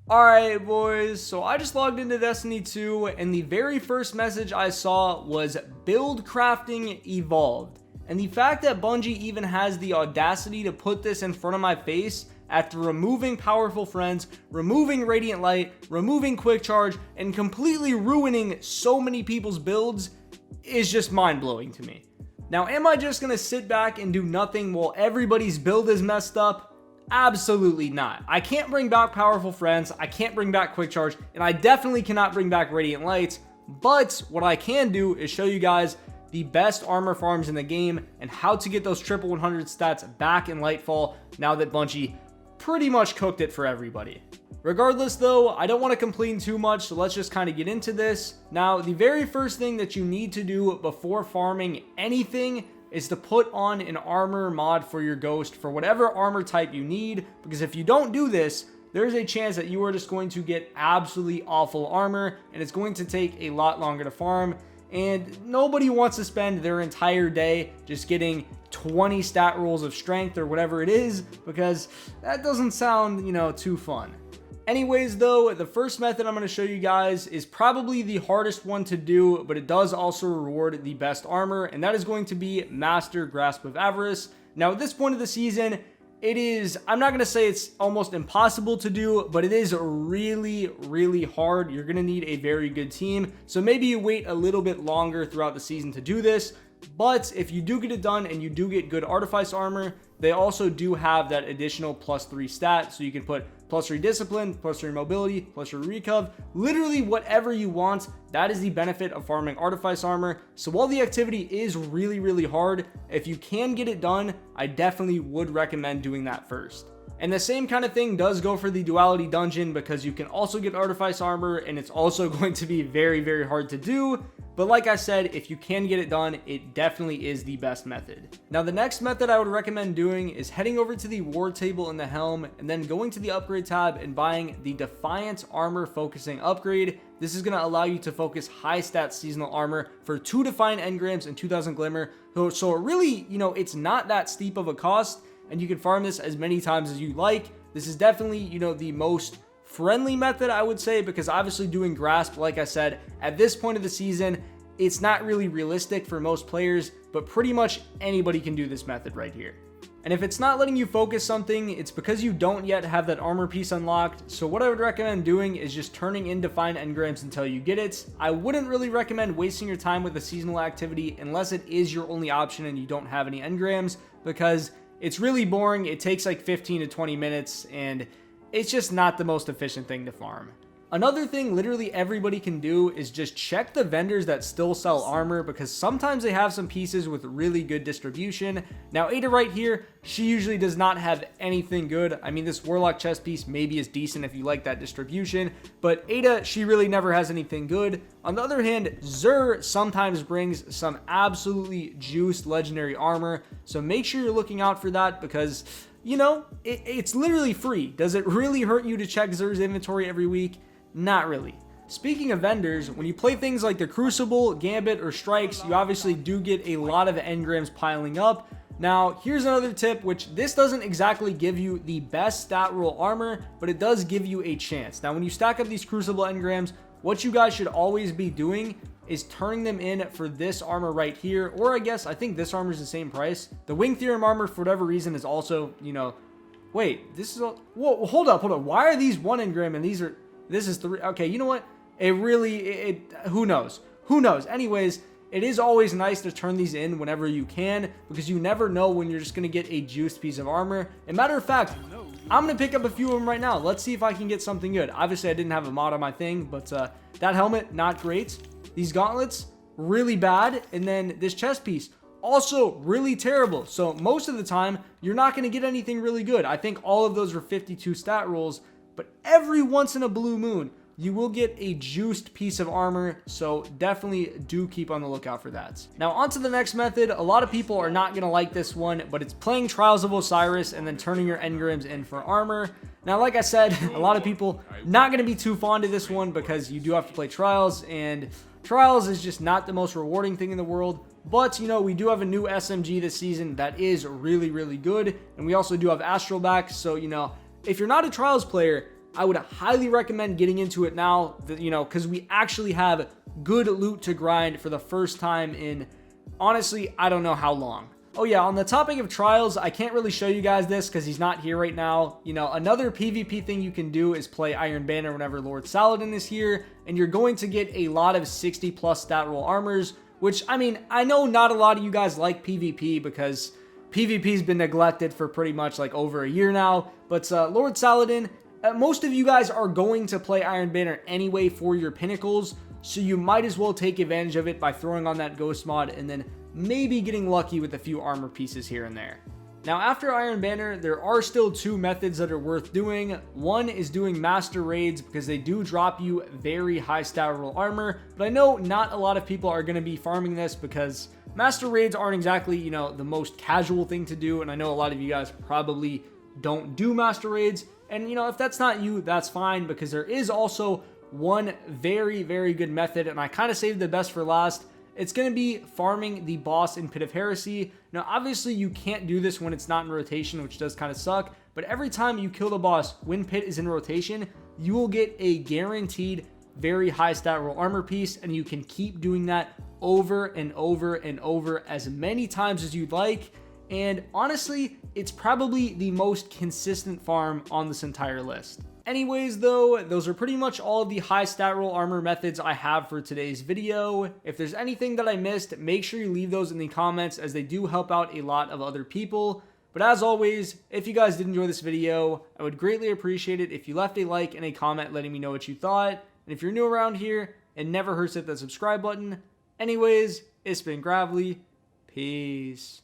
Alright boys, so I just logged into Destiny 2 and the very first message I saw was build crafting evolved. And the fact that Bungie even has the audacity to put this in front of my face after removing powerful friends, removing Radiant Light, removing Quick Charge, and completely ruining so many people's builds is just mind-blowing to me. Now, am I just going to sit back and do nothing while everybody's build is messed up? Absolutely not. I can't bring back powerful friends, I can't bring back Quick Charge, and I definitely cannot bring back Radiant Lights, but what I can do is show you guys the best armor farms in the game and how to get those triple 100 stats back in Lightfall now that Bungie pretty much cooked it for everybody. Regardless though, I don't want to complain too much, so let's just kind of get into this. Now, the very first thing that you need to do before farming anything is to put on an armor mod for your ghost for whatever armor type you need, because if you don't do this, there's a chance that you are just going to get absolutely awful armor and it's going to take a lot longer to farm, and nobody wants to spend their entire day just getting 20 stat rolls of strength or whatever it is, because that doesn't sound, too fun. Anyways though, the first method I'm going to show you guys is probably the hardest one to do, but it does also reward the best armor, and that is going to be Master Grasp of Everest. Now at this point of the season, I'm not going to say it's almost impossible to do, but it is really, really hard. You're going to need a very good team, so maybe you wait a little bit longer throughout the season to do this. But if you do get it done and you do get good Artifice armor, they also do have that additional +3 stat, so you can put +3 discipline, +3 mobility, +3 recuv, literally whatever you want. That is the benefit of farming Artifice armor. So while the activity is really, really hard, if you can get it done, I definitely would recommend doing that first. And the same kind of thing does go for the Duality Dungeon, because you can also get Artifice armor and it's also going to be very, very hard to do. But like I said, if you can get it done, it definitely is the best method. Now the next method I would recommend doing is heading over to the war table in the helm and then going to the upgrade tab and buying the Defiance armor focusing upgrade. This is going to allow you to focus high stat seasonal armor for 2 Defiant engrams and 2000 glimmer. So it really, it's not that steep of a cost, and you can farm this as many times as you like. This is definitely, the most friendly method, I would say, because obviously doing Grasp, like I said, at this point of the season, it's not really realistic for most players, but pretty much anybody can do this method right here. And if it's not letting you focus something, it's because you don't yet have that armor piece unlocked. So what I would recommend doing is just turning in Defiant engrams until you get it. I wouldn't really recommend wasting your time with a seasonal activity unless it is your only option and you don't have any engrams, because it's really boring. It takes like 15 to 20 minutes and it's just not the most efficient thing to farm. Another thing literally everybody can do is just check the vendors that still sell armor, because sometimes they have some pieces with really good distribution. Now Ada right here, she usually does not have anything good. I mean, this Warlock chest piece maybe is decent if you like that distribution, but Ada, she really never has anything good. On the other hand, Xur sometimes brings some absolutely juiced legendary armor, so make sure you're looking out for that, because it's literally free. Does it really hurt you to check Xur's inventory every week? Not really. Speaking of vendors, when you play things like the Crucible, Gambit, or Strikes, you obviously do get a lot of engrams piling up. Now, here's another tip, which this doesn't exactly give you the best stat roll armor, but it does give you a chance. Now, when you stack up these Crucible engrams, what you guys should always be doing is turning them in for this armor right here, or I think this armor is the same price. The Wing Theorem armor, for whatever reason, is also, wait, this is all, whoa, hold up, why are these 1 engram and this is 3? Okay, you know what? Who knows? Anyways, it is always nice to turn these in whenever you can, because you never know when you're just going to get a juiced piece of armor. And matter of fact, I'm going to pick up a few of them right now. Let's see if I can get something good. Obviously, I didn't have a mod on my thing, but that helmet, not great. These gauntlets, really bad. And then this chest piece, also really terrible. So most of the time, you're not going to get anything really good. I think all of those are 52 stat rolls, but every once in a blue moon, you will get a juiced piece of armor, so definitely do keep on the lookout for that. Now on to the next method. A lot of people are not going to like this one, but it's playing Trials of Osiris and then turning your engrams in for armor. Now like I said, a lot of people not going to be too fond of this one, because you do have to play Trials, and Trials is just not the most rewarding thing in the world. But, we do have a new SMG this season that is really, really good, and we also do have Astral back, so, if you're not a Trials player, I would highly recommend getting into it now, because we actually have good loot to grind for the first time in, honestly, I don't know how long. Oh yeah, on the topic of trials, I can't really show you guys this because he's not here right now. Another PvP thing you can do is play Iron Banner whenever Lord Saladin is here, and you're going to get a lot of 60 plus stat roll armors, which, I mean, I know not a lot of you guys like PvP because PvP's been neglected for pretty much like over a year now, but Lord Saladin, most of you guys are going to play Iron Banner anyway for your pinnacles, so you might as well take advantage of it by throwing on that ghost mod and then maybe getting lucky with a few armor pieces here and there. Now, after Iron Banner, there are still two methods that are worth doing. One is doing master raids because they do drop you very high stat roll armor, but I know not a lot of people are going to be farming this because master raids aren't exactly, the most casual thing to do, and I know a lot of you guys probably don't do master raids, and if that's not you, that's fine, because there is also one very, very good method, and I kind of saved the best for last. It's going to be farming the boss in Pit of Heresy. Now, obviously, you can't do this when it's not in rotation, which does kind of suck, but every time you kill the boss when Pit is in rotation, you will get a guaranteed very high stat roll armor piece, and you can keep doing that over and over and over as many times as you'd like. And honestly, it's probably the most consistent farm on this entire list. Anyways, though, those are pretty much all of the high stat roll armor methods I have for today's video. If there's anything that I missed, make sure you leave those in the comments, as they do help out a lot of other people. But as always, if you guys did enjoy this video, I would greatly appreciate it if you left a like and a comment letting me know what you thought. And if you're new around here, it never hurts to hit that subscribe button. Anyways, it's been Gravely. Peace.